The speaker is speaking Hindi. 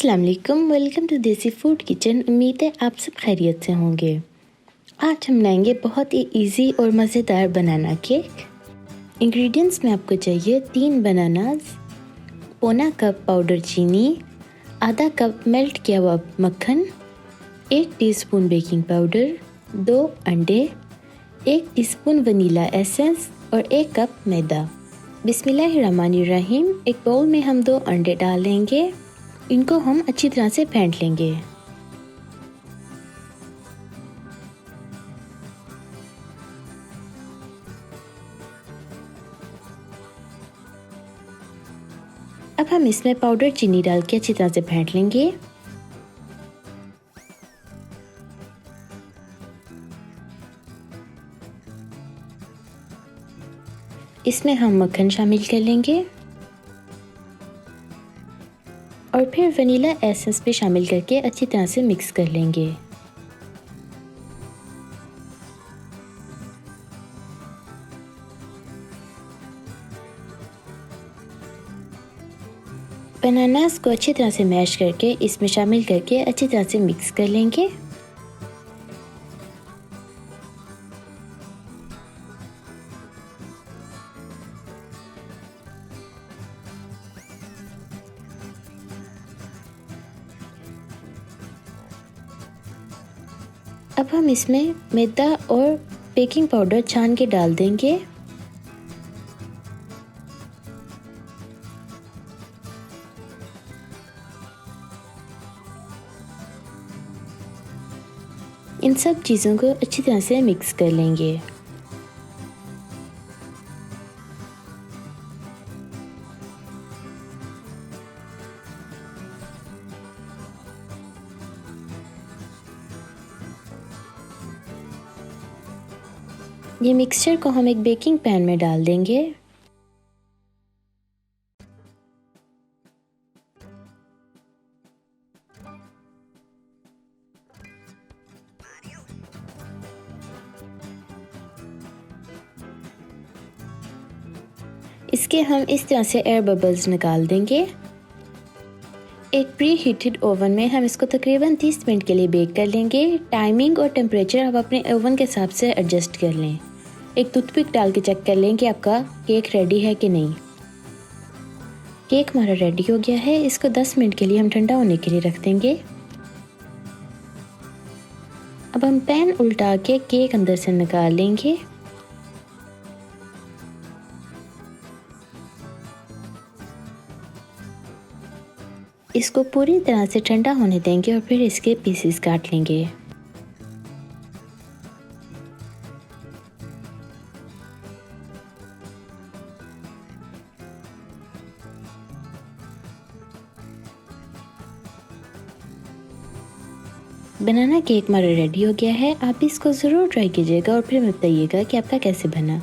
अस्सलाम वालेकुम, वेलकम टू देसी फूड किचन। उम्मीद है आप सब खैरियत से होंगे। आज हम बनाएंगे बहुत ही इजी और मज़ेदार बनाना केक। इंग्रेडिएंट्स में आपको चाहिए 3 बनानास, पौना कप पाउडर चीनी, आधा कप मेल्ट किया हुआ मक्खन, 1 टीस्पून बेकिंग पाउडर, 2 अंडे, 1 टीस्पून वनीला एसेंस और 1 कप मैदा। बिस्मिल्लाहिर्रहमानिर्रहीम। एक बाउल में हम 2 अंडे डाल लेंगे। इनको हम अच्छी तरह से फेंट लेंगे। अब हम इसमें पाउडर चीनी डाल के अच्छी तरह से फेंट लेंगे। इसमें हम मक्खन शामिल कर लेंगे और फिर वनीला एसेंस भी शामिल करके अच्छी तरह से मिक्स कर लेंगे। बनानास को अच्छी तरह से मैश करके इसमें शामिल करके अच्छी तरह से मिक्स कर लेंगे। अब हम इसमें मैदा और बेकिंग पाउडर छान के डाल देंगे। इन सब चीज़ों को अच्छी तरह से मिक्स कर लेंगे। ये मिक्सचर को हम एक बेकिंग पैन में डाल देंगे। इसके हम इस तरह से एयर बबल्स निकाल देंगे। एक प्री हीटेड ओवन में हम इसको तकरीबन 30 मिनट के लिए बेक कर लेंगे। टाइमिंग और टेम्परेचर आप अपने ओवन के हिसाब से एडजस्ट कर लें। एक टूथपिक डाल के चेक कर लें कि आपका केक रेडी है कि नहीं। केक हमारा रेडी हो गया है। इसको 10 मिनट के लिए हम ठंडा होने के लिए रख देंगे। अब हम पैन उल्टा के केक अंदर से निकाल लेंगे। इसको पूरी तरह से ठंडा होने देंगे और फिर इसके पीसेस काट लेंगे। बनाना केक हमारा रेडी हो गया है। आप इसको ज़रूर ट्राई कीजिएगा और फिर बताइएगा कि आपका कैसे बना।